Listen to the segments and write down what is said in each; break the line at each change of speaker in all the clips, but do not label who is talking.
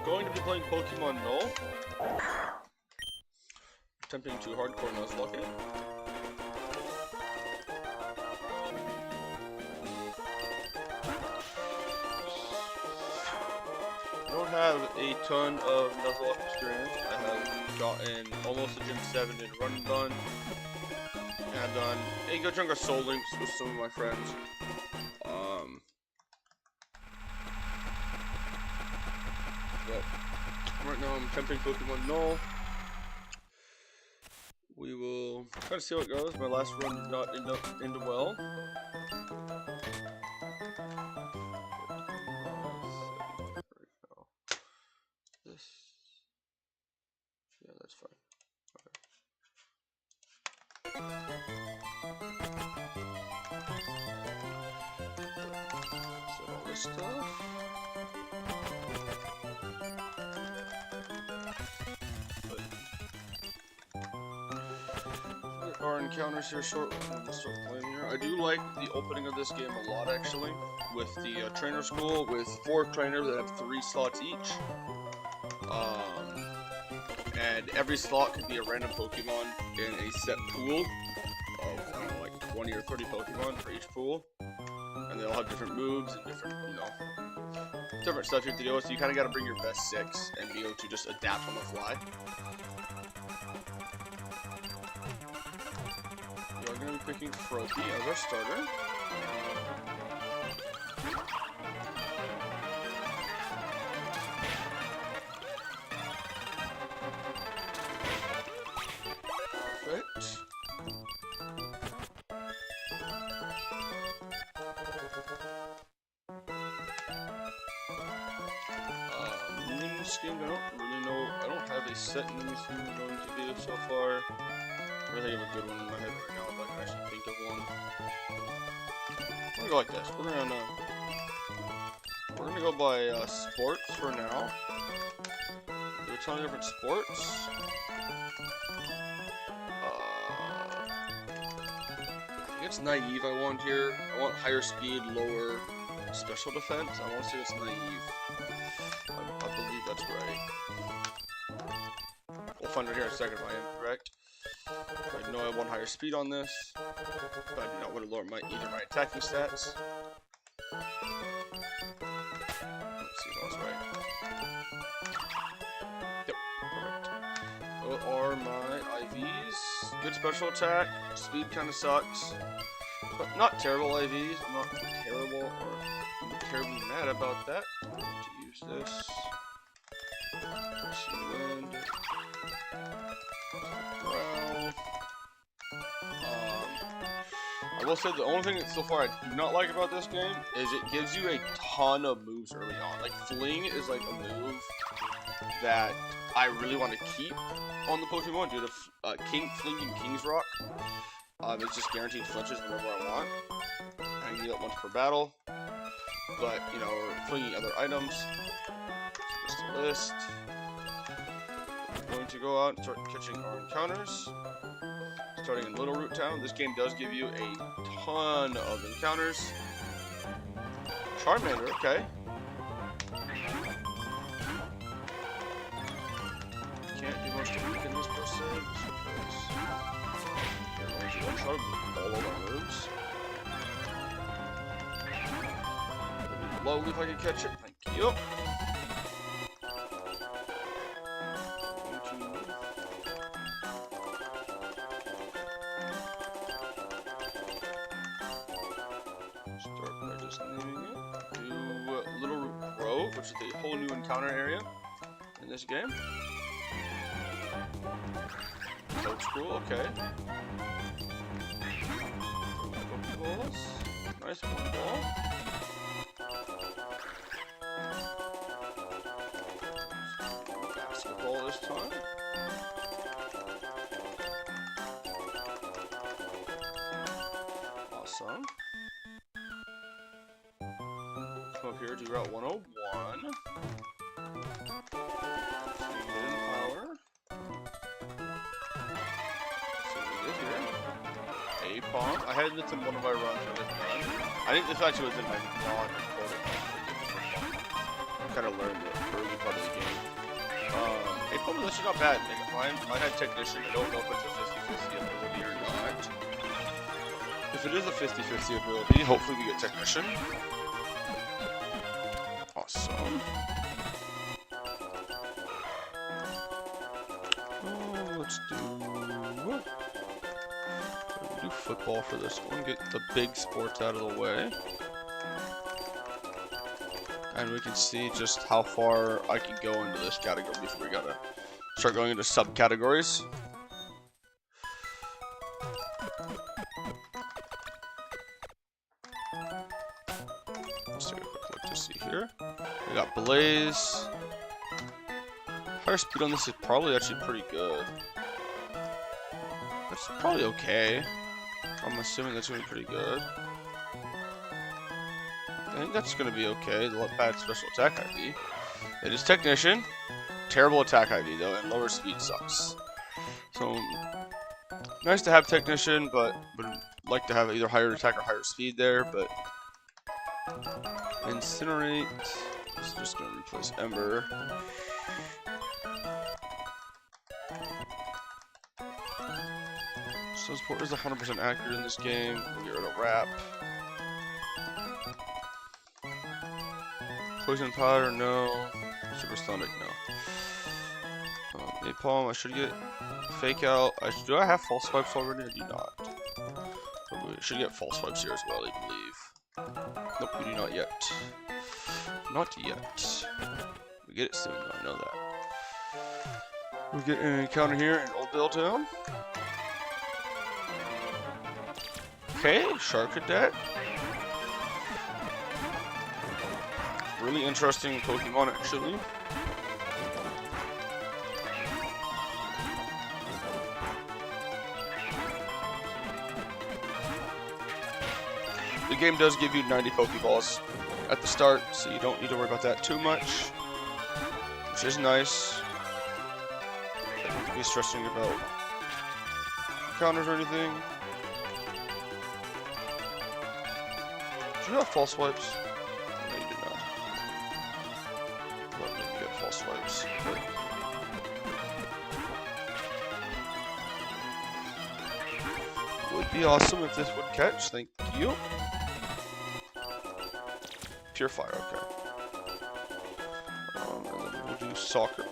going to be playing Pokemon Null. Attempting to hardcore Nuzlock it. I don't have a ton of Nuzlock experience. I have gotten almost a Gym 7 in Run and Gun. And I've done a good chunk of Soul Links with some of my friends. But right now I'm attempting Pokemon Null. We will try to see how it goes. My last run did not end well. This, yeah, that's fine. Okay. Set all this stuff. Our encounters here shortly. We'll start playing here. I do like the opening of this game a lot, actually, with the trainer school with 4 trainers that have 3 slots each. And every slot could be a random Pokemon in a set pool of, I don't know, like 20 or 30 Pokemon for each pool. And they all have different moves and different, different stuff you have to deal with. So you kind of got to bring your best 6 and be able to just adapt on the fly. We're going to be picking Froakie as our starter. Perfect. Naming scheme, I don't really know. I don't have a set naming scheme I'm going to do so far. I really have a good one in my head right now if I can actually think of one. We're gonna go like this. We're gonna go by sports for now. There are a ton of different sports. I think it's naive I want here. I want higher speed, lower special defense. I want to say it's naive. I believe that's right. We'll find out here in a second if I am correct. I know I want higher speed on this, but I do not want to lower either my attacking stats. Let's see if I was right. Yep, perfect. What are my IVs? Good special attack. Speed kind of sucks, but not terrible IVs. I'm not terrible or terribly mad about that. I'm going to use this. Wind. I will say the only thing that so far I do not like about this game is it gives you a ton of moves early on. Like Fling is like a move that I really want to keep on the Pokemon due to Flinging King's Rock. It's just guaranteed flinches whenever I want. I can do that once per battle. But, we're flinging other items. So just a list. We're going to go out and start catching our encounters. Starting in Little Root Town. This game does give you a ton of encounters. Charmander, okay. Can't do much to weaken this per se. I'll try to all of our moves. Lovely if I can catch it. Thank you. Start by just naming it. Do Little Root Grove, which is a whole new encounter area in this game. Toad School, okay. Pokeballs. Nice one ball. Basketball this time. Awesome. Come up here to Route 101. Power. So we get here. A-Pom. I had this in one of my runs for this run. I think this actually was in my non-recorded run. Kind of learned the early part of the game. Napalm is actually not bad. Mine had Technician. I don't know if it's a 50-50 ability or not. If it is a 50-50 ability, hopefully we get Technician. Awesome. Let's do football for this one. Get the big sports out of the way. And we can see just how far I can go into this category before we gotta start going into subcategories. Let's take a quick look to see here. We got Blaze. Higher speed on this is probably actually pretty good. That's probably okay. I'm assuming that's gonna be pretty good. I think that's gonna be okay. The bad special attack IV. It is Technician. Terrible attack IV though, and lower speed sucks. So nice to have Technician, but would like to have either higher attack or higher speed there. But Incinerate. This is just gonna replace Ember. So support is 100% accurate in this game. We'll get rid of Wrap. Poison Powder, no. Super Sonic, no. Napalm, I should get Fake Out. Do I have False Swipes already? I do not. But we should get False Swipes here as well, I believe. Nope, we do not yet. Not yet. We get it soon, though, I know that. We get an encounter here in Old Dale Town. Okay, Shark Cadet. Really interesting Pokemon, actually. The game does give you 90 Pokeballs at the start, so you don't need to worry about that too much, which is nice. I don't have to be stressing about counters or anything. Do you have False Swipes? No, you did not. Well, maybe you got False Swipes. But would be awesome if this would catch. Thank you. Pure Fire, okay. And then we'll do Soccer.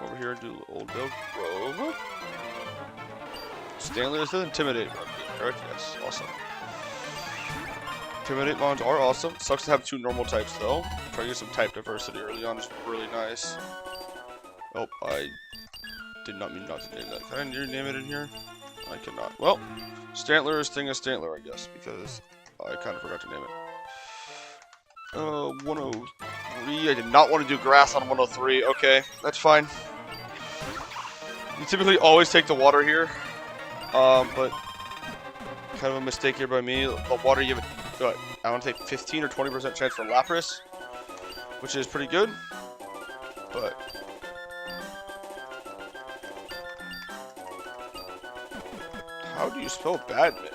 Over here and do Old Dale Grove. Stanley, this is Intimidate. Correct? Yes, awesome. Intimidate mons are awesome. Sucks to have two normal types though. Try to get some type diversity early on is really nice. Oh, I did not mean not to name that. Can I rename it in here? I cannot. Well, Stantler's thing is Stantler, I guess, because I kind of forgot to name it. 103. I did not want to do grass on 103. Okay, that's fine. You typically always take the water here, but kind of a mistake here by me. The water you have, what, I want to take 15 or 20% chance for Lapras, which is pretty good, but how do you spell Badminton?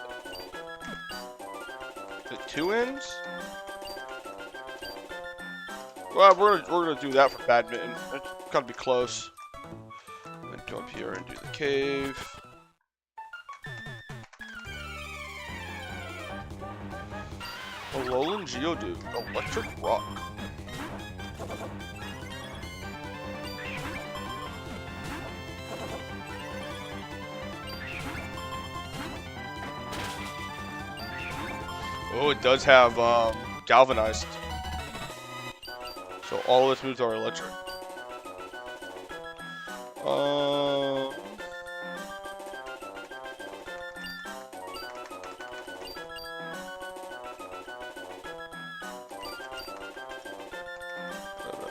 Is it 2 N's? Well, we're gonna do that for Badminton. It's gotta be close. I'm gonna go up here and do the cave. Alolan Geodude, Electric Rock. Oh, it does have Galvanized. So all of its moves are electric.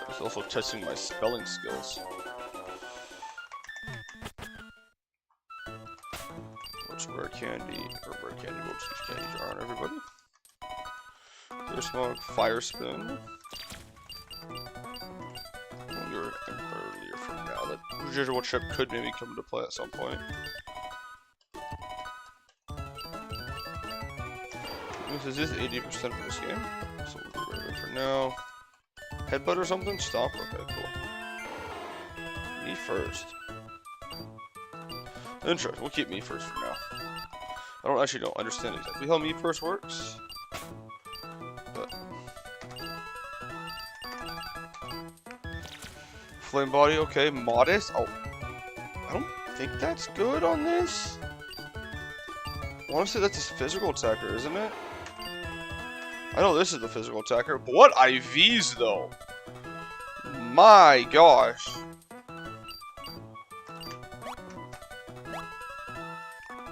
It's also testing my spelling skills. Which rare candy, or rare candy, which candies are on everybody. Clear Smoke, Fire Spin. You're earlier from now. That residual chip could maybe come into play at some point. This is 80% for this game, so we'll get rid of it for now. Headbutt or something? Stop? Okay, cool. Me first. Interesting. We'll keep me first for now. I don't understand exactly how me first works. But flame body, okay. Modest. Oh, I don't think that's good on this. I want to say that's a physical attacker, isn't it? I know this is the physical attacker, but what IVs though? My gosh.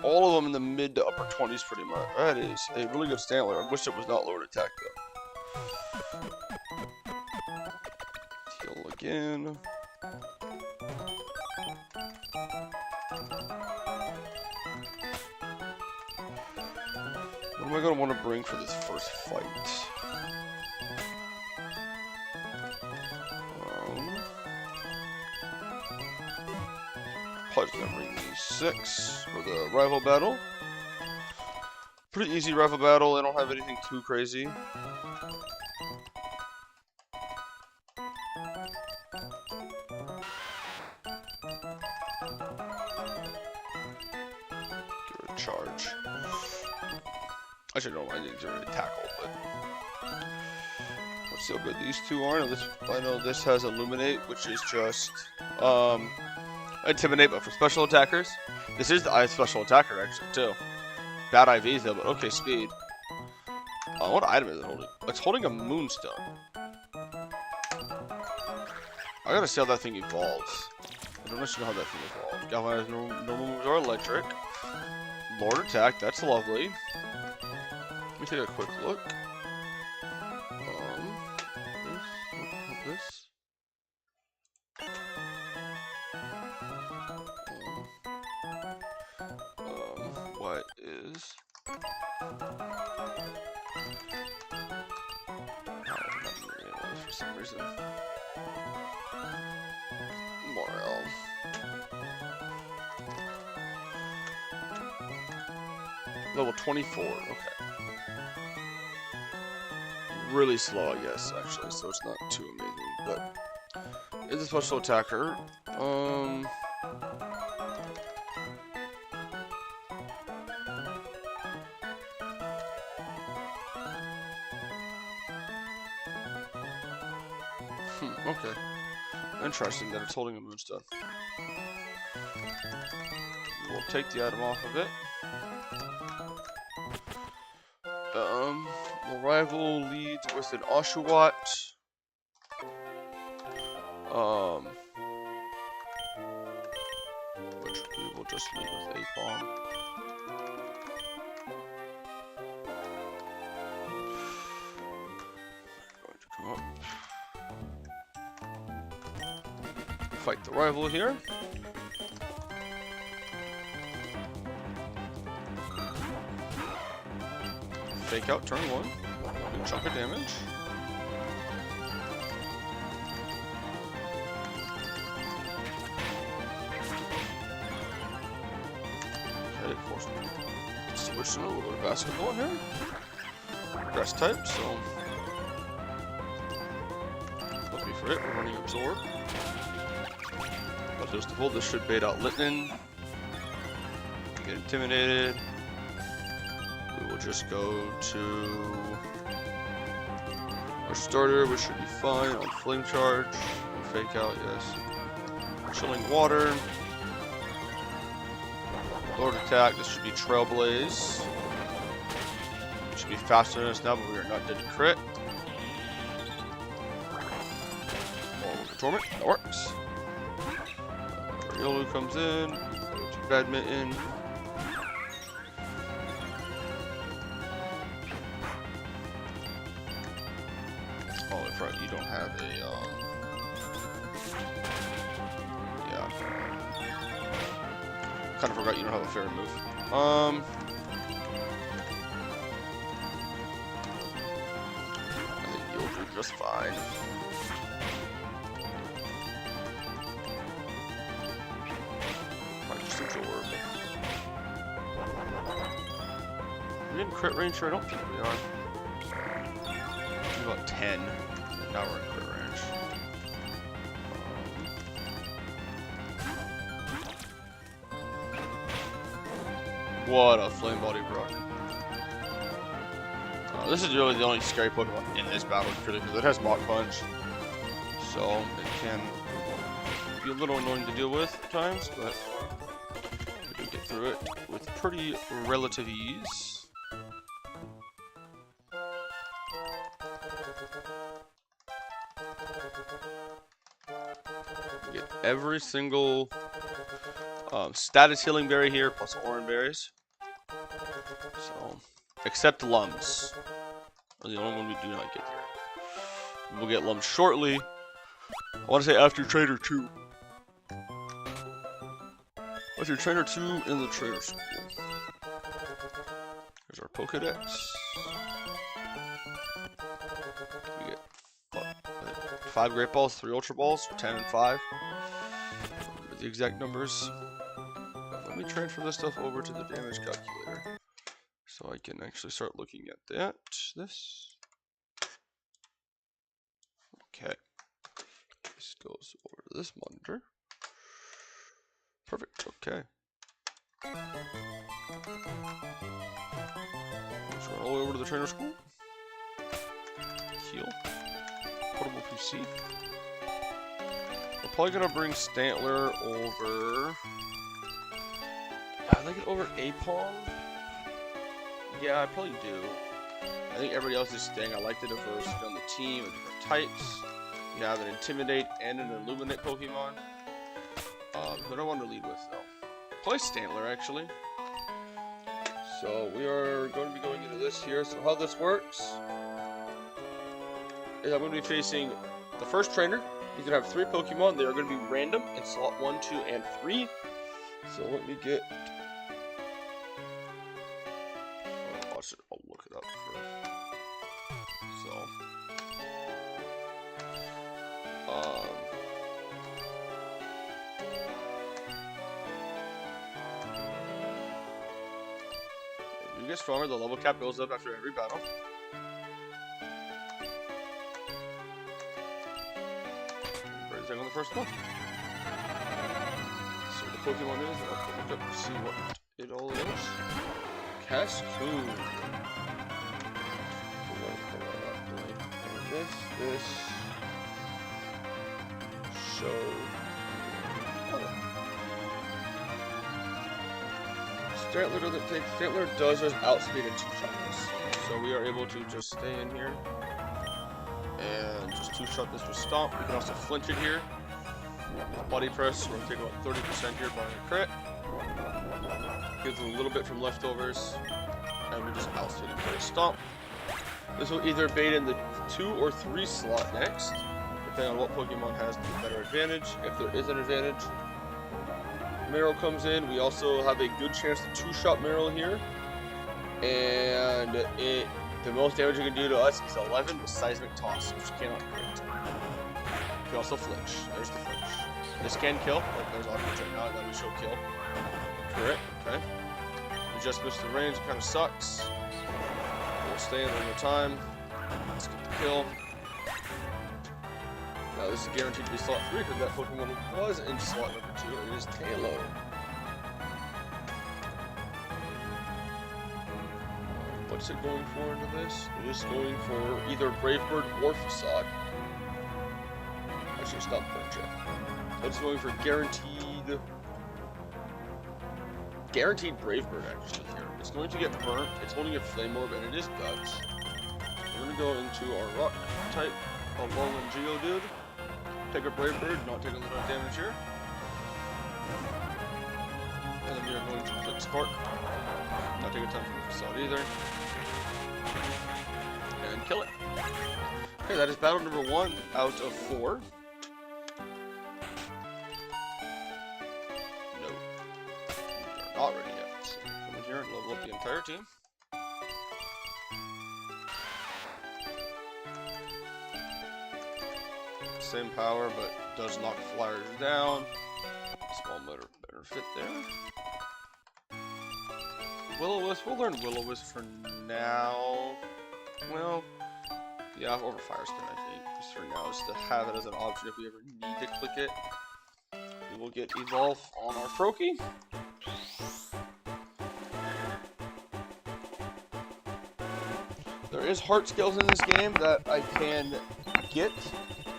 All of them in the mid to upper 20s pretty much. That is a really good Stantler. I wish it was not lowered attack though. Heal again. What am I going to want to bring for this first fight? Probably going to bring these 6 for the rival battle. Pretty easy rival battle. I don't have anything too crazy. Give it a charge. Actually, no, I didn't really tackle, but let's see how good these two are. I know this has Illuminate, which is just Intimidate, but for special attackers. This is the special attacker, actually, too. Bad IVs, though, but okay, speed. What item is it holding? It's holding a Moonstone. I gotta see how that thing evolves. I don't actually know how that thing evolves. Galvanized normal moves are electric. Lord attack, that's lovely. Let me take a quick look. This. What is? For some reason. Morel. Level 24. Okay. Really slow, I guess, actually, so it's not too amazing, but it's a special attacker. Okay. Interesting that it's holding a Moonstone. We'll take the item off of it. The rival leads with an Oshawott. Which we will just lead with a bomb. Going to come up. Fight the rival here. Fake out turn 1. Good chunk of damage. Okay, force me to switch to a little bit of basketball here. Grass type, so lucky for it, we're running absorb. But just to hold, this should bait out Litnin. Get intimidated. We will just go to our starter, which should be fine on flame charge. Fake out, yes. Chilling water. Lord attack, this should be Trailblaze. It should be faster than us now, but we are not dead to crit. Torment, that works. Yolu comes in, go to Badminton. Oh, in front, you don't have a, yeah. Kind of forgot you don't have a fairy move. I think you'll do just fine. we in crit range here? I don't think we are. About 10. Now we're in crit range. What a flame body Brock. This is really the only scary Pokemon in this battle, really, because it has Mach Punch. So it can be a little annoying to deal with at times, but we do get through it with pretty relative ease. We get every single status healing berry here, plus orange berries. So, except Lums. Are the only one we do not get here. We'll get Lums shortly. I want to say after Trainer 2. After Trainer 2 in the Trainer School. Here's our Pokedex. We get 5 Great Balls, 3 Ultra Balls, 10 and 5. The exact numbers. Let me transfer this stuff over to the damage calculator so I can actually start looking at that. This. Okay. This goes over to this monitor. Perfect. Okay. Let's run all the way over to the trainer school. Heal. Portable PC. We're probably gonna bring Stantler over. I'd like it over Apong. Yeah, I probably do. I think everybody else is staying. I like the diversity on the team of different types. You have an Intimidate and an Illuminate Pokemon. Who do I want to lead with though? Probably Stantler actually. So we are going to be going into this here. So how this works is I'm going to be facing the first trainer. He's going to have 3 Pokemon. They are going to be random in slot 1, 2, and 3. So let me get... I'll look it up first. So... If you get stronger, the level cap goes up after every battle. On the first one. So the Pokemon is, I'll look up to see what it all is. Cascoon. This. Show. Oh. Stantler doesn't take. Stantler does just outspeed and 2-shot this. So we are able to just stay in here. And just 2-shot this with Stomp. We can also flinch it here. Body Press, we're going to take about 30% here by a crit. Gives a little bit from leftovers. And we just outspeed it for a Stomp. This will either bait in the 2 or 3 slot next, depending on what Pokemon has the better advantage, if there is an advantage. Marill comes in. We also have a good chance to 2-shot Marill here. And the most damage you can do to us is 11 with Seismic Toss, which you cannot crit. You can also flinch. There's the flinch. This can kill. Like there's offense right now that we show kill. Correct. Okay. We just missed the range. It kind of sucks. We'll stay in one more time. Let's get the kill. Now this is guaranteed to be slot 3 because that Pokemon was in slot number 2. It is Tailo. What's it going for into this? It is going for either Brave Bird or Facade. Actually, stop French. So it's going for guaranteed Brave Bird actually here. It's going to get burnt, it's going to get Flame Orb, and it is Guts. We're going to go into our Rock type of Alolan Geodude. Take a Brave Bird, not take a little damage here. And then we are going to click Spark. Not take a ton from the Facade either. And kill it. Okay, that is battle number 1 out of 4. No. We are not ready yet. So come in here and level up the entire team. Same power, but does knock flyers down. Small better fit there. Will-O-Wisp, we'll learn Will-O-Wisp for now. Well, yeah, over Fire Spin, I think. Just for now, just to have it as an option if we ever need to click it. We will get Evolve on our Froakie. There is heart scales in this game that I can get,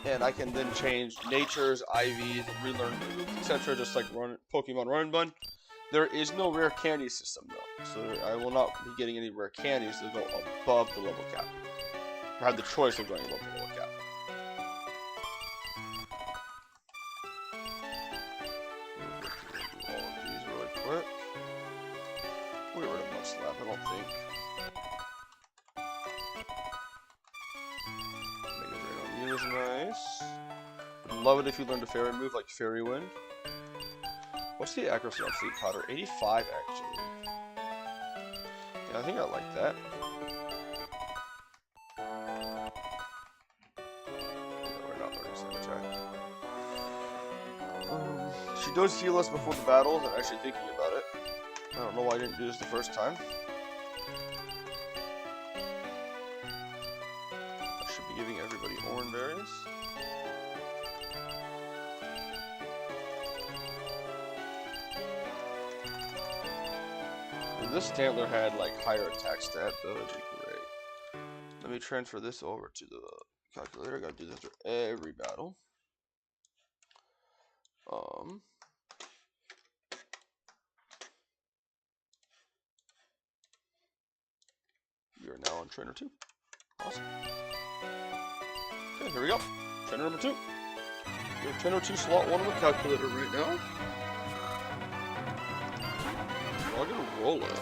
and I can then change natures, IVs, relearn moves, etc. Just like Pokemon Run and Bun. There is no rare candy system though, so I will not be getting any rare candies that go above the level cap. I have the choice of going above the level cap. We'll do all of these really quick. We'll get rid of Mudslap, I don't think. Is nice. Would love it if you learned a fairy move like Fairy Wind. What's the accuracy on Sleep Powder? 85 actually. Yeah, I think I like that. We're not learning Sabotage. She does heal us before the battles. I'm actually thinking about it. I don't know why I didn't do this the first time. Giving everybody orange berries. If this Stantler had like higher attack stat, that would be great. Let me transfer this over to the calculator. I gotta do this for every battle. You're now on Trainer 2. Awesome. Okay, here we go. Trainer number 2. We have Trainer 2 slot 1 on the calculator right now. Well, I'm gonna roll it.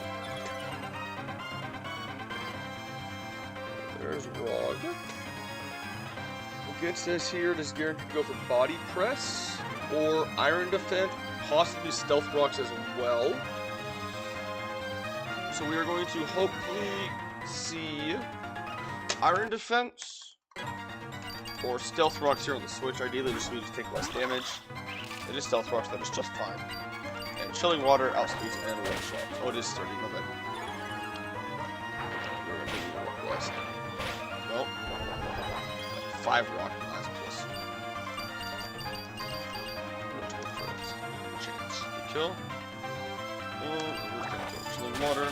There's Rog. Against this here, it is guaranteed to go for Body Press or Iron Defense, possibly Stealth Rocks as well. So we are going to hopefully see Iron Defense or Stealth Rocks here on the Switch. Ideally, just means to take less damage. It is Stealth Rocks, that is just fine. And Chilling Water outspeeds and one shot. Oh, it is sturdy, my bad. Well, 5 Rock Blast plus. Chance to kill. Chilling Water.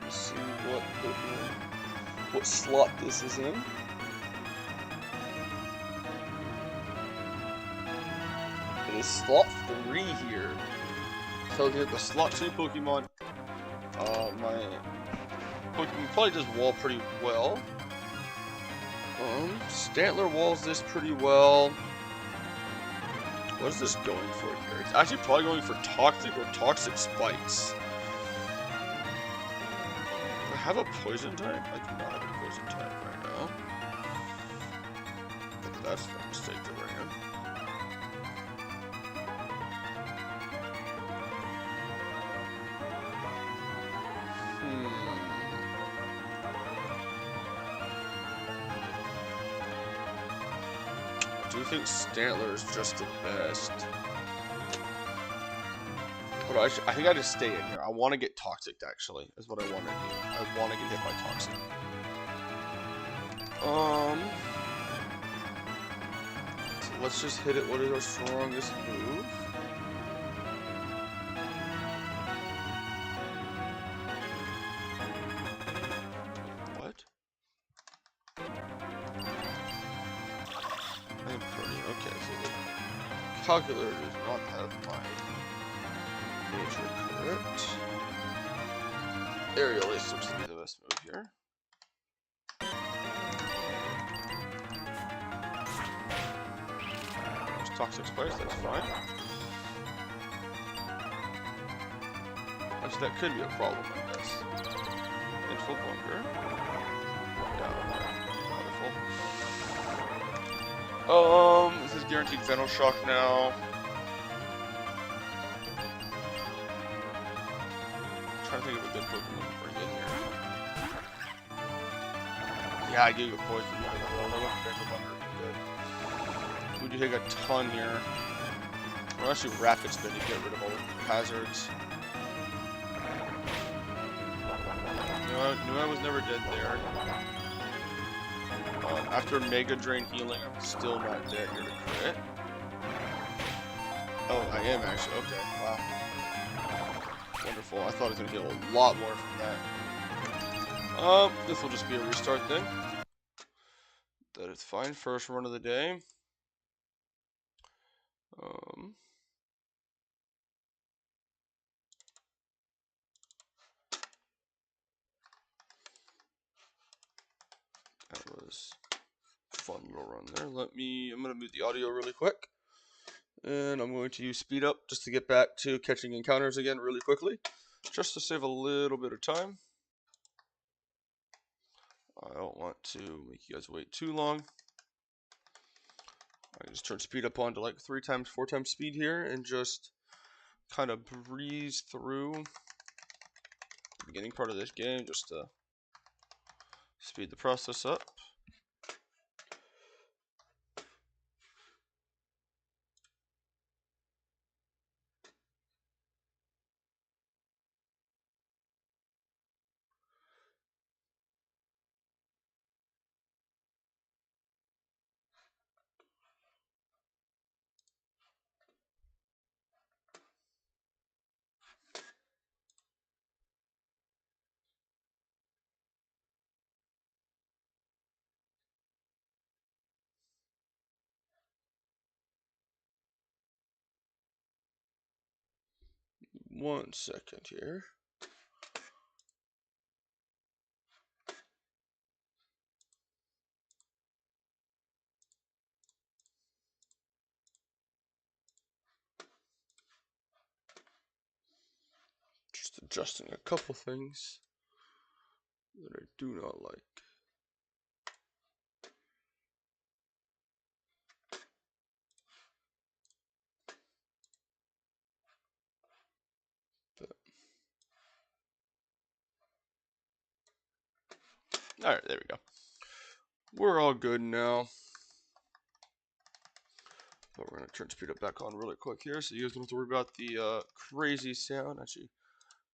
Let's see what slot this is in. It is slot 3 here. So to get the slot 2 Pokemon, my Pokemon probably does wall pretty well. Stantler walls this pretty well. What is this going for here? It's actually probably going for Toxic or Toxic Spikes. Do I have a Poison type? I do not have a Poison type right now. But that's a mistake to bring in. I do think Stantler is just the best. But I think I just stay in here. I want to get Toxic, actually, is what I want to do. I want to get hit by Toxic. So let's just hit it. What is our strongest move? What? I'm pretty okay. So the calculator does not have my nature correct. Aerial Ace looks to be the best move here. There's Toxic Spikes, that's fine. Actually, that could be a problem, I guess. Info Bunker. Yeah, wonderful. This is guaranteed Venoshock now. I'm trying to think of a good Pokemon to bring in here. Yeah, I do get Poison. We do take a ton here. Or actually rapid spin to get rid of all the hazards. Knew I was never dead there. After Mega Drain healing, I'm still not dead here to crit. Oh, I am actually. Okay, wow. Wonderful. I thought I was going to heal a lot more from that. This will just be a restart then. That is fine. First run of the day. That was a fun little run there. I'm going to mute the audio really quick. And I'm going to use speed up just to get back to catching encounters again really quickly. Just to save a little bit of time. I don't want to make you guys wait too long. I just turn speed up on to like 3 times, 4 times speed here and just kind of breeze through the beginning part of this game just to speed the process up. One second here. Just adjusting a couple things that I do not like. Alright, there we go. We're all good now. But we're going to turn speed up back on really quick here so you guys don't have to worry about the crazy sound. Actually,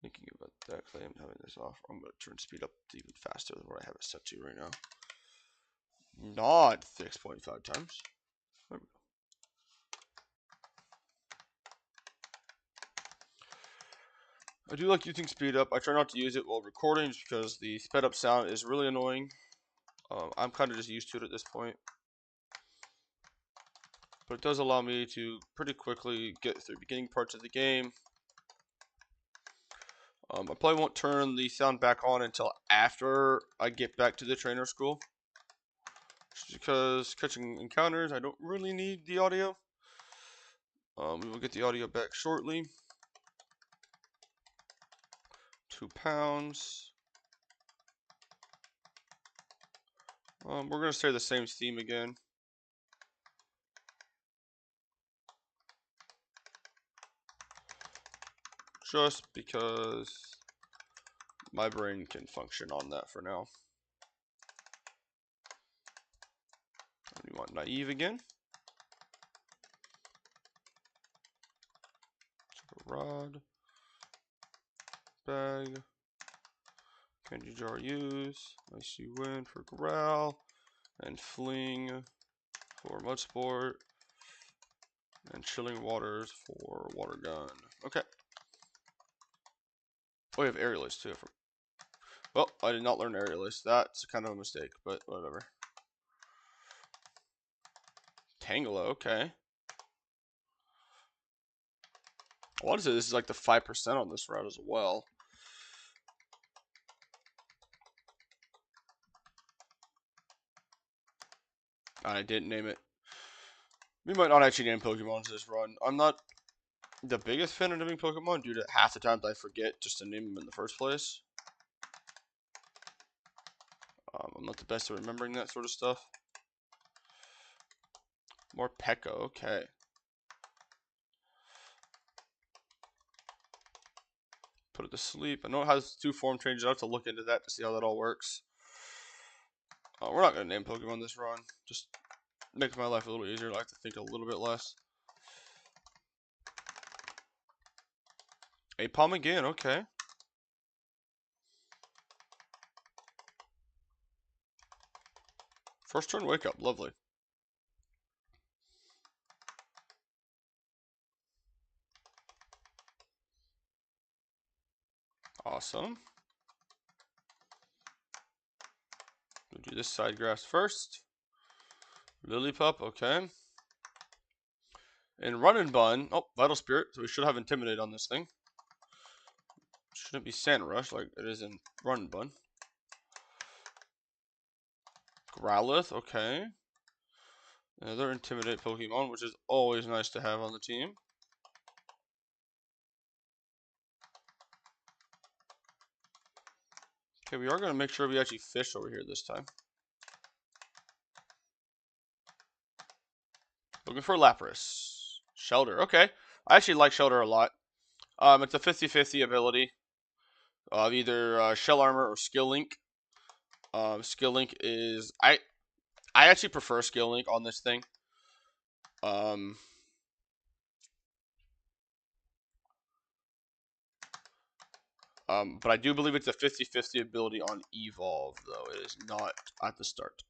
thinking about that because I am having this off. I'm going to turn speed up to even faster than what I have it set to right now. Not 6.5 times. There we go. I do like using speed up. I try not to use it while recording just because the sped up sound is really annoying. I'm kind of just used to it at this point. But it does allow me to pretty quickly get through beginning parts of the game. I probably won't turn the sound back on until after I get back to the trainer school. Just because catching encounters, I don't really need the audio. We will get the audio back shortly. 2 pounds. We're going to stay the same theme again. Just because my brain can function on that for now. We want naive again. Rod. Bag. Candy jar use. Icy wind for growl. And fling for mud sport. And chilling waters for water gun. Okay. Oh, we have aerialist too. Well, I did not learn aerialist. That's kind of a mistake, but whatever. Tangela, okay. I want to say this is like the 5% on this route as well. I didn't name it. We might not actually name Pokemon to this run. I'm not the biggest fan of naming Pokemon due to half the times I forget just to name them in the first place. I'm not the best at remembering that sort of stuff. More Pekka, okay. Put it to sleep. I know it has 2 form changes. I have to look into that to see how that all works. We're not going to name Pokemon this run. Just makes my life a little easier. I like to think a little bit less. A palm again, okay. First turn wake up, lovely. Awesome. We'll do this side grass first. Lily Pup, okay. And Run and Bun. Oh, Vital Spirit. So we should have Intimidate on this thing. Shouldn't be Sand Rush like it is in Run and Bun. Growlithe, okay. Another Intimidate Pokemon, which is always nice to have on the team. Okay, we are going to make sure we actually fish over here this time. Looking for Lapras. Shelter, okay. I actually like Shelter a lot. It's a 50-50 ability of either Shell Armor or Skill Link. Skill Link is... I actually prefer Skill Link on this thing. But I do believe it's a 50-50 ability on Evolve, though. It is not at the start.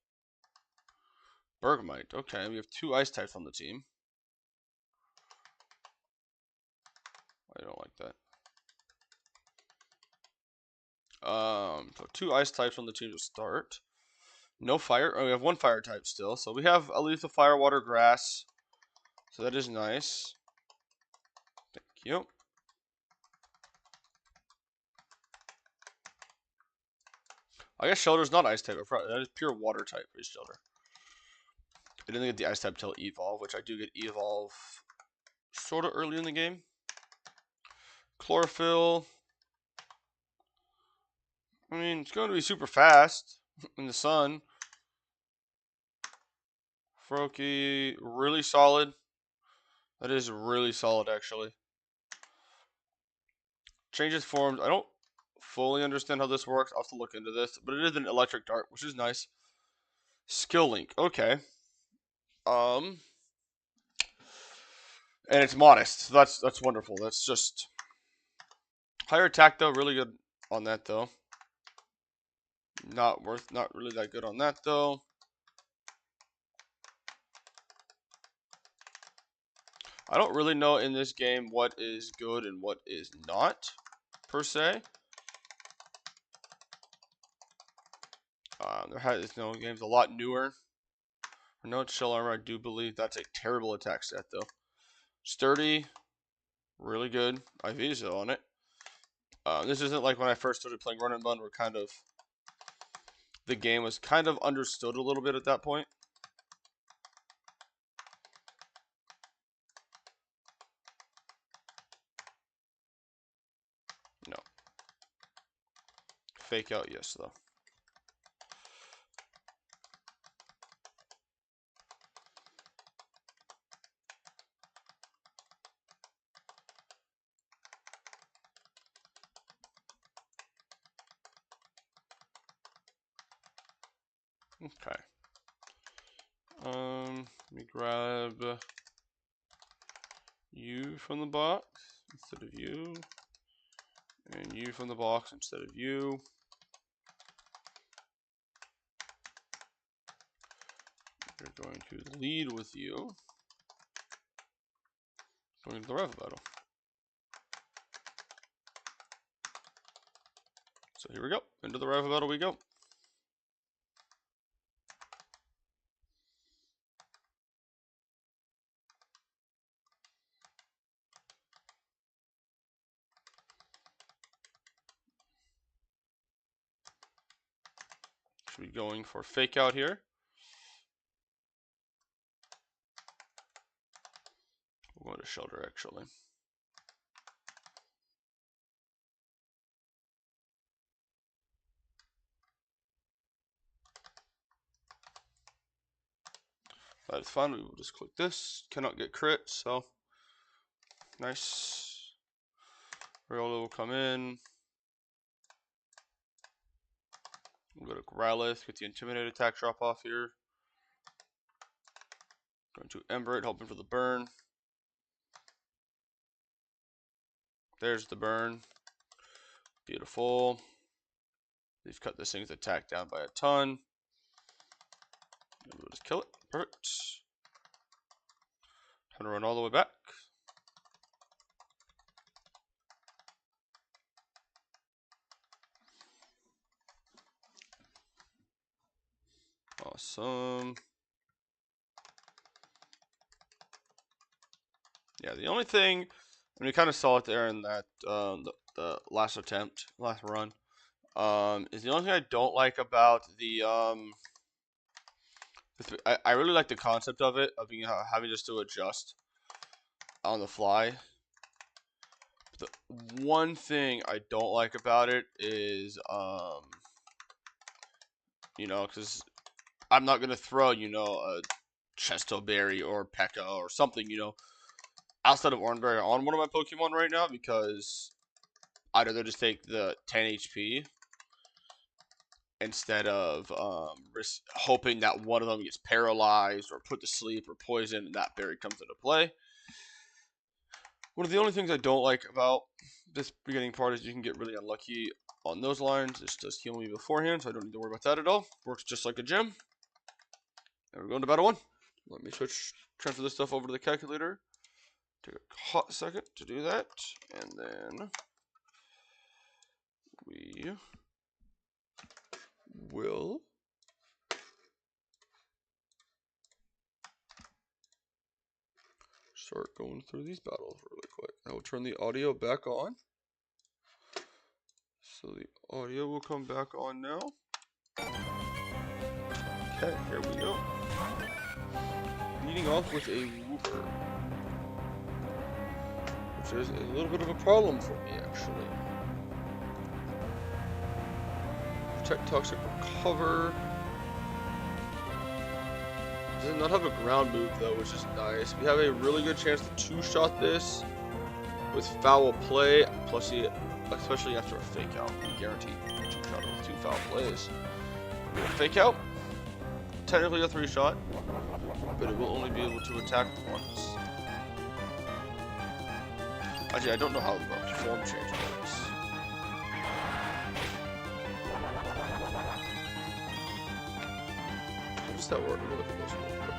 Bergmite. Okay, we have 2 Ice types on the team. I don't like that. So 2 Ice types on the team to start. No Fire. Oh, we have 1 Fire type still. So we have a Lethal Fire, Water, Grass. So that is nice. Thank you. I guess Shelter's not Ice type. That is pure Water type is Shelter. I didn't get the Ice type till Evolve, which I do get Evolve sort of early in the game. Chlorophyll. I mean, it's going to be super fast in the sun. Froakie, really solid. That is really solid, actually. Changes forms. I don't fully understand how this works. I'll have to look into this. But it is an electric dart, which is nice. Skill Link. Okay. And it's modest. So that's wonderful. That's just... Higher attack, though. Really good on that, though. Not really that good on that, though. I don't really know in this game what is good and what is not, per se. Game's a lot newer. I know it's Shell Armor. I do believe that's a terrible attack stat, though. Sturdy, really good. Ivizo on it. This isn't like when I first started playing Run and Bun, where the game was kind of understood a little bit at that point. No. Fake out, yes, though. Okay. Let me grab you from the box instead of you, and you from the box instead of you. We're going to lead with you. Going to the rival battle. So here we go. Into the rival battle we go. Should be going for fake out here. We'll go to Shelter, actually. That's fine. We will just click this. Cannot get crit, so nice. Riolo will come in. We'll go to Growlithe, get the Intimidate attack drop off here. Going to Ember it, hoping for the burn. There's the burn. Beautiful. We've cut this thing's attack down by a ton. We'll just kill it. Perfect. Time to run all the way back. Awesome. Yeah, the only thing, I mean, you kind of saw it there in that the last run, is the only thing I don't like about the I really like the concept of it, of having just to adjust on the fly. But the one thing I don't like about it is you know, because I'm not gonna throw, you know, a Chesto Berry or P.E.K.K.A or something, you know, outside of Oranberry on one of my Pokemon right now, because I'd rather just take the 10 HP instead of hoping that one of them gets paralyzed or put to sleep or poisoned and that berry comes into play. One of the only things I don't like about this beginning part is you can get really unlucky on those lines. This does heal me beforehand, so I don't need to worry about that at all. Works just like a gym. And we're going to battle 1. Let me transfer this stuff over to the calculator. Take a hot second to do that, and then we will start going through these battles really quick. I will turn the audio back on. So the audio will come back on now. Okay, here we go. Leading off with a Wooper, which is a little bit of a problem for me, actually. Protect, Toxic, Recover. Does not have a ground move though, which is nice. We have a really good chance to two-shot this with Foul Play, plus especially after a Fake Out. We guarantee two-shot with 2 Foul Plays. We're gonna Fake Out. Technically a 3-shot, but it will only be able to attack once. Actually, I don't know how the form change works. How does that work? Let me look at this real quick.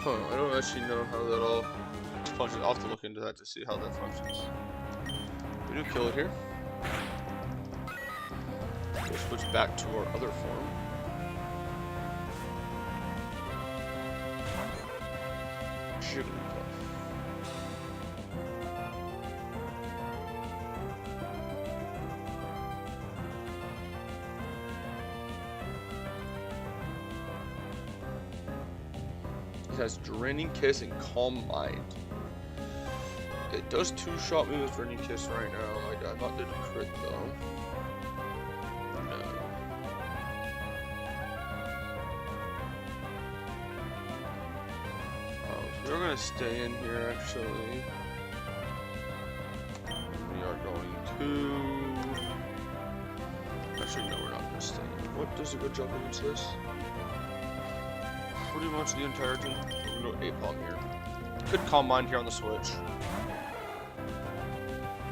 I don't actually know how that all functions. I'll have to look into that to see how that functions. We do kill it here. We'll switch back to our other form. Jigglypuff. It has Draining Kiss and Calm Mind. It does 2-shot me with Draining Kiss right now. Like, I'm not doing a crit though. No. We're gonna stay in here actually. We are going to. Actually, no, we're not gonna stay in. What does a good jump against this? Pretty much the entirety. We're gonna go Apalm here. Could Calm Mind here on the switch.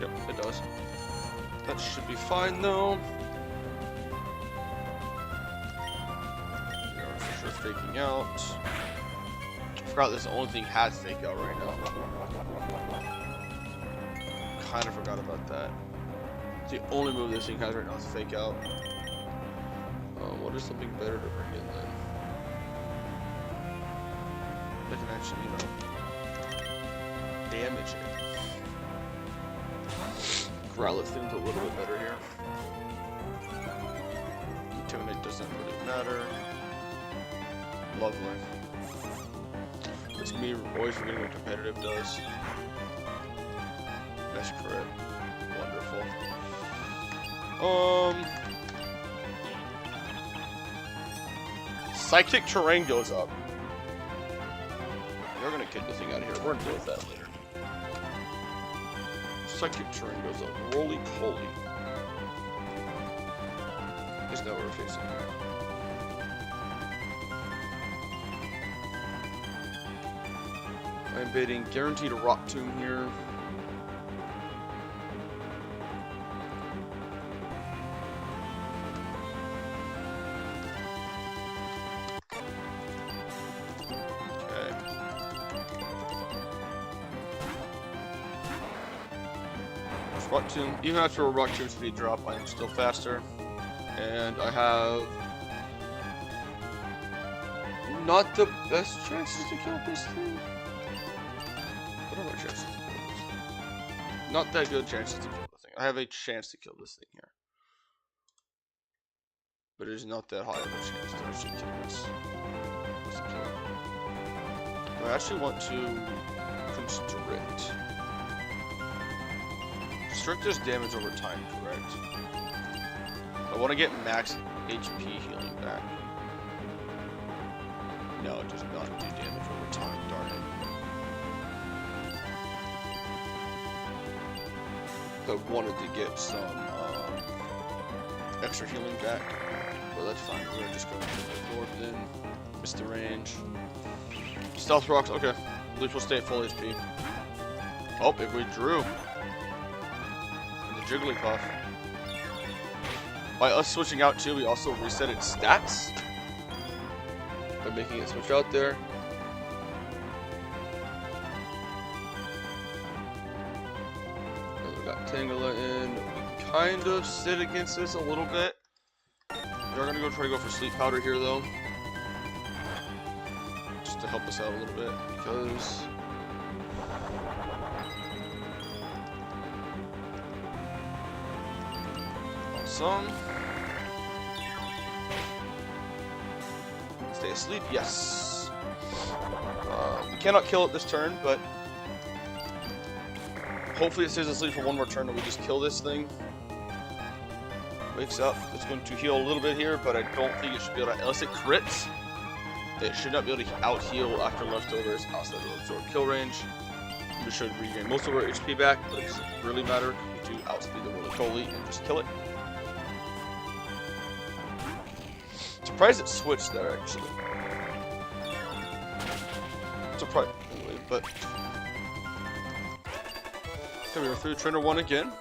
Yep, it does. That should be fine though. We are for sure faking out. I forgot this only thing has fake out right now. Kind of forgot about that. The only move this thing has right now is fake out. What is something better to bring in then? That can actually, you know, damage it. Growlithe seems a little bit better here. Intimidate doesn't really matter. Lovely. It's me always forgetting what competitive does. Nice crit. Wonderful. Psychic Terrain goes up. You're gonna kick the thing out of here. We're gonna deal with that later. psychic terrain goes up. Roly poly. Isn't that what we're facing here? I'm bidding guaranteed a rock tomb here. Okay. Rock tomb. Even after a rock tomb speed drop, I am still faster. And I have not the best chances to kill this thing. What are my chances to kill this thing? Not that good chances to kill this thing. I have a chance to kill this thing here. But it is not that high of a chance to actually kill this. I actually want to constrict. Constrict does damage over time, correct? I want to get max HP healing back. No, it does not do damage over time, darn it. I wanted to get some extra healing back, but that's fine. We're gonna just go to the north then. Missed the range. Stealth rocks, okay. At least we'll stay at full HP. Oh, it withdrew. And the Jigglypuff. By us switching out too, we also reset its stats by making it switch out there. And we got Tangela in. We kind of sit against this a little bit. We're gonna try to go for Sleep Powder here though, just to help us out a little bit because awesome. Stay asleep, yes. We cannot kill it this turn, but hopefully it stays asleep for one more turn and we just kill this thing. Wakes up. It's going to heal a little bit here, but I don't think it should be able to, unless it crits, it should not be able to out heal after leftovers outside of absorb kill range. We should regain most of our HP back, but it doesn't really matter. We do outspeed the roly-poly and just kill it. Surprised it switched there, actually. Surprised, anyway, but okay, we go through Trainer 1 again.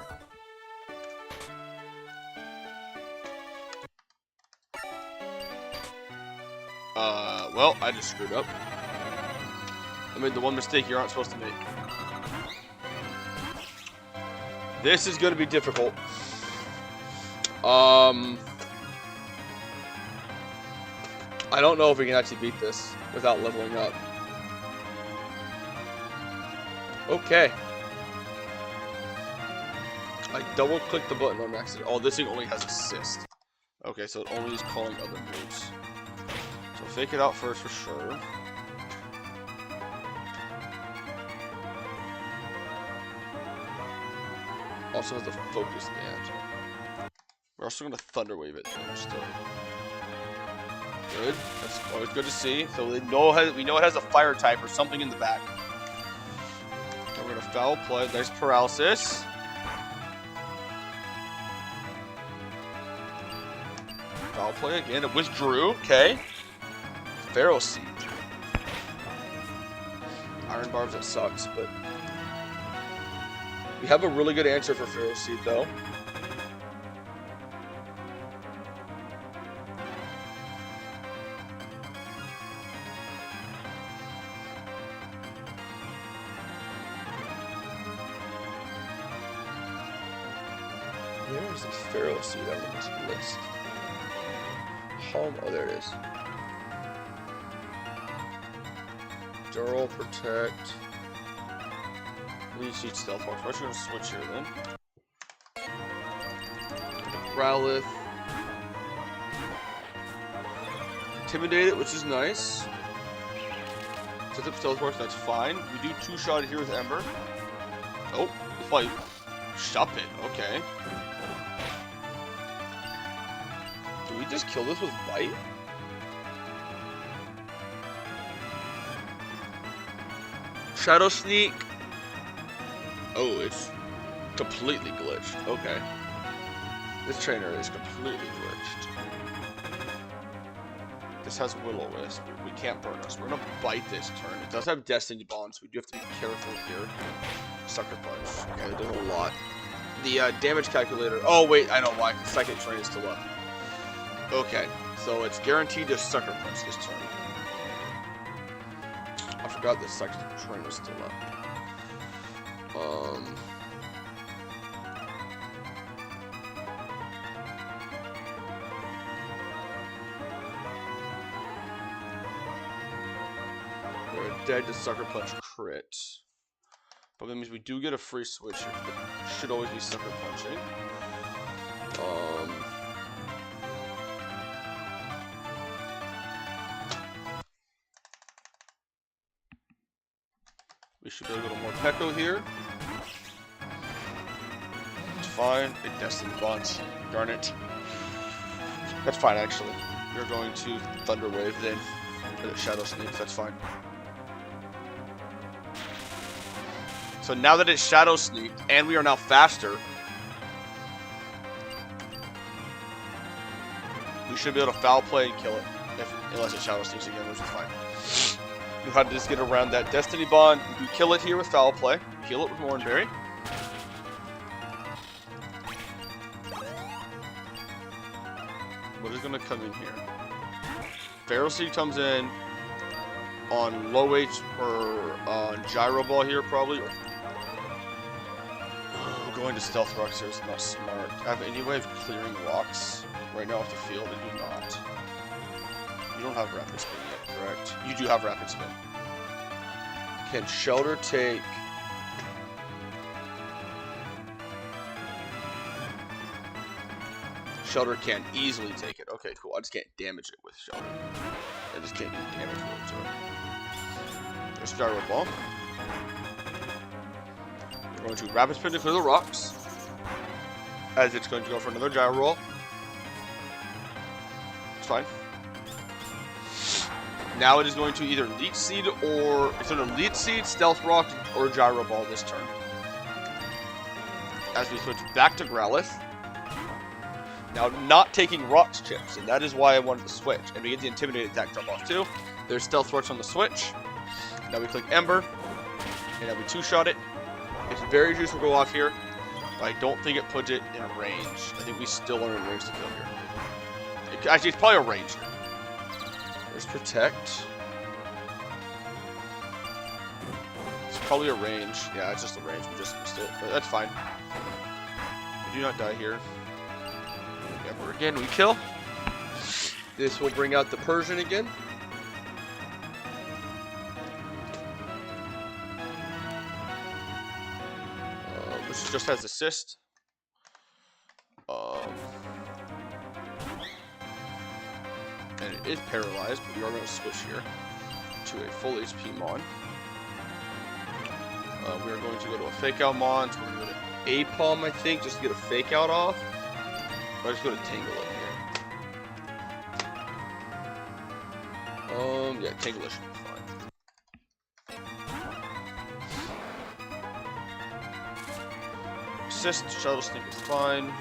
Well, I just screwed up. I made the one mistake you aren't supposed to make. This is going to be difficult. I don't know if we can actually beat this without leveling up. Okay. I double clicked the button on accident. Oh, this thing only has assist. Okay, so it only is calling other moves. So fake it out first for sure. Also has the focus band. We're also going to Thunder Wave it still. Good. That's always good to see. So we know it has a fire type or something in the back. And we're going to Foul Play. Nice paralysis. Foul Play again. It withdrew. Okay. Pharaoh Seed. Iron Barbs, that sucks, but we have a really good answer for Pharaoh Seed though. Where is the Pharaoh Seed on this list? Home, oh there it is. Dural, Protect. Leech Seed, Stealth Fox. We're actually going to switch here then. Growlithe. Intimidate it, which is nice. Set up Stealth Fox, that's fine. We do two-shot here with Ember. Oh, if I shop it, okay. Do we just kill this with Bite? Shadow Sneak. Oh, it's Completely glitched. Okay. This trainer is completely glitched. This has Will-O-Wisp. We can't burn us. We're gonna bite this turn. It does have Destiny Bond, so we do have to be careful here. Sucker Punch. Okay, that does a lot. The damage calculator. Oh wait, I know why. The second train is still up. Okay, so it's guaranteed to Sucker Punch this turn. I forgot the second train was still up. We're dead to Sucker Punch crit. But that means we do get a free switch here. It should always be Sucker Punching. We should be able to go to more Pecco here. It's fine. Big Destiny Bonds. Darn it. That's fine, actually. We're going to Thunder Wave then. Shadow Sneak, that's fine. So now that it's Shadow Sneaked, and we are now faster, we should be able to foul play and kill it. Unless it Shadow Sneaks again, which is fine. We had to just get around that Destiny Bond. We kill it here with foul play. Heal it with Mornberry. What is going to come in here? Feral Seed comes in on low H or on Gyro Ball here probably. Going to Stealth Rocks here is not smart. I have any way of clearing rocks right now off the field? I do not. You don't have Rapid Spin yet, correct? You do have Rapid Spin. Can Shelter take... Shelter can easily take it. Okay, cool. I just can't damage it with Shelter. I just can't do damage to it. There's Gyro Ball. We're going to Rapid Spin to clear the rocks. As it's going to go for another Gyro Roll. It's fine. Now it is going to either Leech Seed or... It's going to Leech Seed, Stealth Rock, or Gyro Ball this turn. As we switch back to Growlithe. Now, not taking Rocks Chips, and that is why I wanted to switch. And we get the Intimidate attack drop off too. There's Stealth Rocks on the switch. Now we click Ember. And now we two-shot it. It's very juice will go off here. But I don't think it puts it in range. I think we still are in range to kill here. Actually, it's probably a range here. There's Protect. It's probably a range. Yeah, it's just a range. We just missed it. But that's fine. We do not die here. Ember again, we kill. This will bring out the Persian again. Which just has assist. And it is paralyzed, but we are going to switch here to a full HP Mon. We are going to go to a Fake Out Mon. So we're going to go to A-Palm, I think, just to get a Fake Out off. But I just go to Tangle it here. Yeah, Tangle it should be fine. Assist, Shadow Sneak is fine.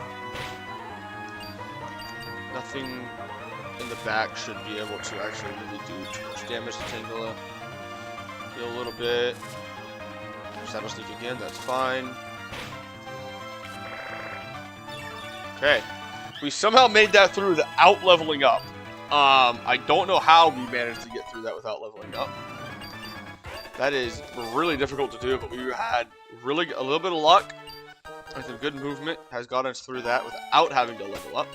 Nothing in the back should be able to actually really do too much damage to Tangela. Heal a little bit. Shadow Sneak again, that's fine. Okay. We somehow made that through without leveling up. I don't know how we managed to get through that without leveling up. That is really difficult to do, but we had really a little bit of luck and some good movement has gotten us through that without having to level up.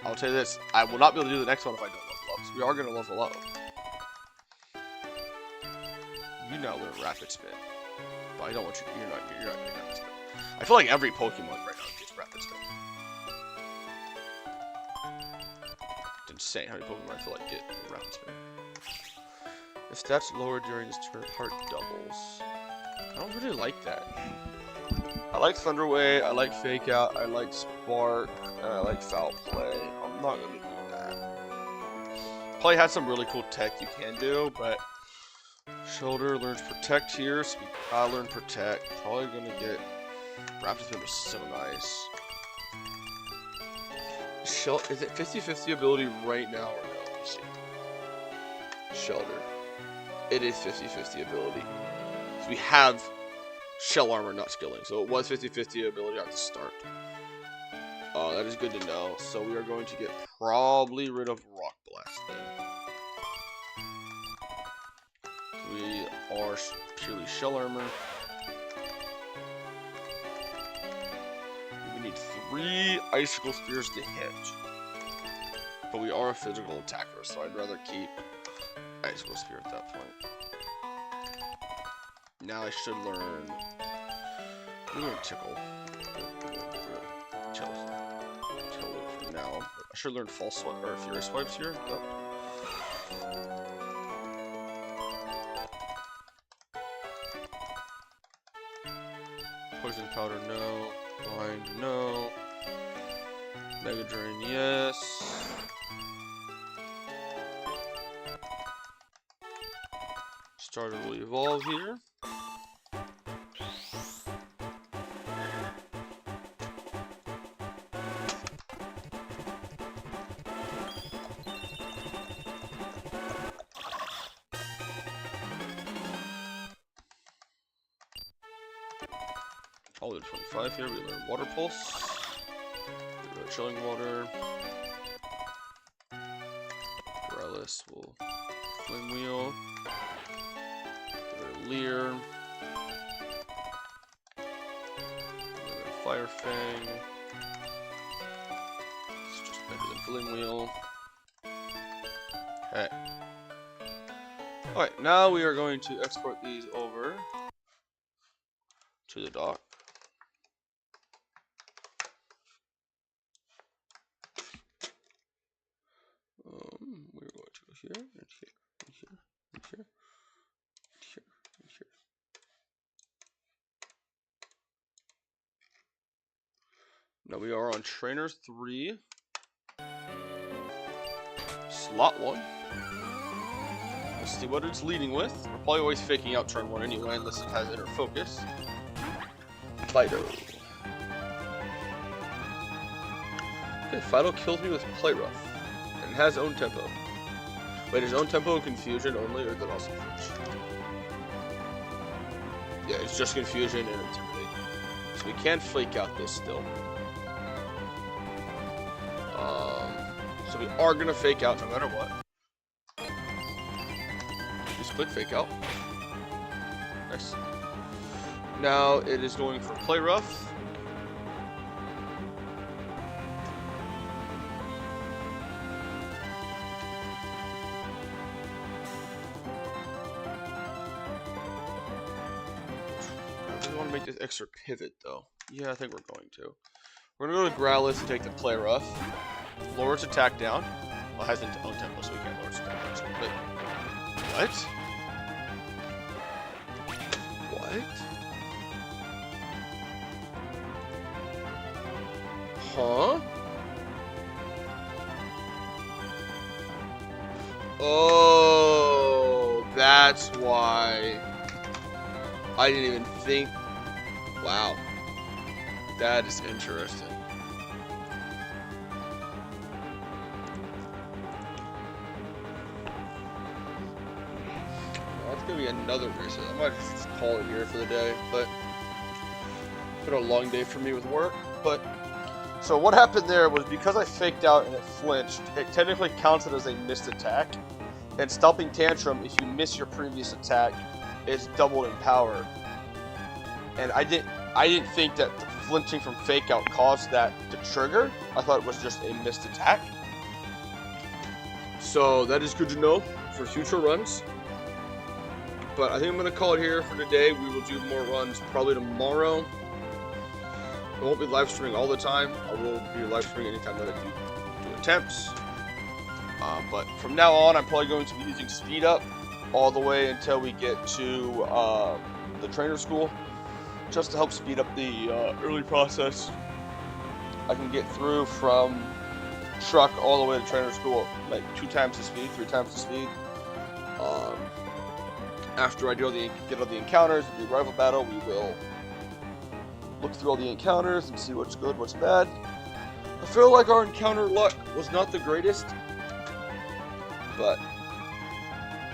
I'll tell you this, I will not be able to do the next one if I don't level up, so we are going to level up. You now learn Rapid Spin, but I don't want you, you're not getting Rapid Spin. I feel like every Pokemon right now gets Rapid Spin. It's insane how many Pokemon I feel like get Rapid Spin. If stats lower during this turn, heart doubles. I don't really like that. I like Thunder Wave, I like Fake Out, I like Spark, and I like Foul Play. I'm not gonna do that. Probably has some really cool tech you can do, but Shoulder learns Protect here, so I learn Protect. Probably gonna get Raptor's Member so nice. Is it 50-50 ability right now or no? Let me see. Shelter. It is 50-50 ability. So we have Shell Armor not skilling, so it was 50-50 ability at the start. That is good to know. So we are going to get probably rid of Rock Blast then. We are purely Shell Armor. We need 3 Icicle Spears to hit. But we are a physical attacker, so I'd rather keep Icicle Spear at that point. Now I should learn... I'm going to Tickle. Chill for now. I should learn False Swipe, or Fury Swipes here. Yep. Poison Powder, no. Blind, no. Mega Drain, yes. Starter will evolve here. All the 25 here, we learn Water Pulse. We learn Chilling Water. Growlithe will Flame Wheel. Leer. Fire Fang. It's just better than Flame Wheel. Okay. Alright, now we are going to export these over to the dock. We're going to go here, and here, and here, and here. Now we are on Trainer 3, Slot 1. Let's see what it's leading with. We're probably always faking out turn 1 anyway, unless it has inner focus. Fido. Okay, Fido kills me with Play Rough. And it has own tempo. Wait, is own tempo and confusion only, or is it also confusion? Yeah, it's just confusion and intimidate. So we can fake out this still. So we are gonna fake out no matter what. Just click fake out. Nice. Now it is going for Play Rough. I really want to make this extra pivot though. Yeah, I think we're going to. We're gonna go to Growlithe to take the Play Rough. Lower its attack down. Well, it has its own tempo, so we can't lower its attack down. But what? What? Huh? Oh, that's why. I didn't even think. Wow. That is interesting. Gonna be another reset. I might just call it here for the day, but it's been a long day for me with work. But so what happened there was because I faked out and it flinched, it technically counted as a missed attack. And Stomping Tantrum, if you miss your previous attack, is doubled in power. And I didn't think that the flinching from fake out caused that to trigger. I thought it was just a missed attack. So that is good to know for future runs. But I think I'm going to call it here for today. We will do more runs probably tomorrow. I won't be live streaming all the time. I will be live streaming anytime that I do attempts. But from now on, I'm probably going to be using Speed Up all the way until we get to the trainer school, just to help speed up the early process. I can get through from truck all the way to trainer school like 2 times the speed, 3 times the speed. After I get all the encounters, the rival battle, we will look through all the encounters and see what's good, what's bad. I feel like our encounter luck was not the greatest, but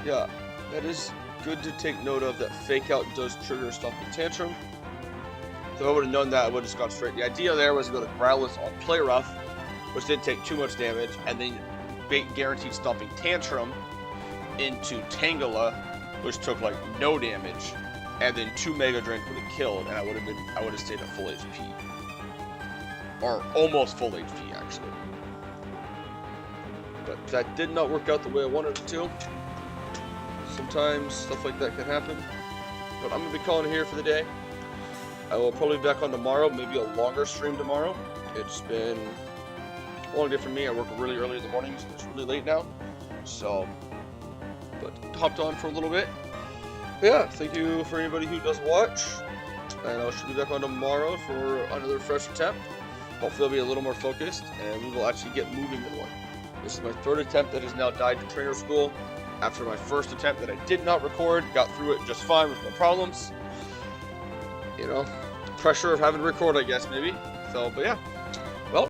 yeah, that is good to take note of, that Fake Out does trigger Stomping Tantrum. If I would have known that, I would have just gone straight. The idea there was to go to Growlithe on Play Rough, which didn't take too much damage, and then guaranteed Stomping Tantrum into Tangela, which took like no damage, and then 2 Mega Drains would have killed, and I would have stayed at full HP, or almost full HP actually. But that did not work out the way I wanted it to. Sometimes stuff like that can happen. But I'm gonna be calling it here for the day. I will probably be back on tomorrow, maybe a longer stream tomorrow. It's been a long day for me. I work really early in the morning, so it's really late now. So, but hopped on for a little bit. But yeah, thank you for anybody who does watch. And I should be back on tomorrow for another fresh attempt. Hopefully I'll be a little more focused, and we will actually get moving in one. This is my third attempt that has now died to trainer school. After my first attempt that I did not record, got through it just fine with no problems. You know, pressure of having to record, I guess, maybe. So, but yeah.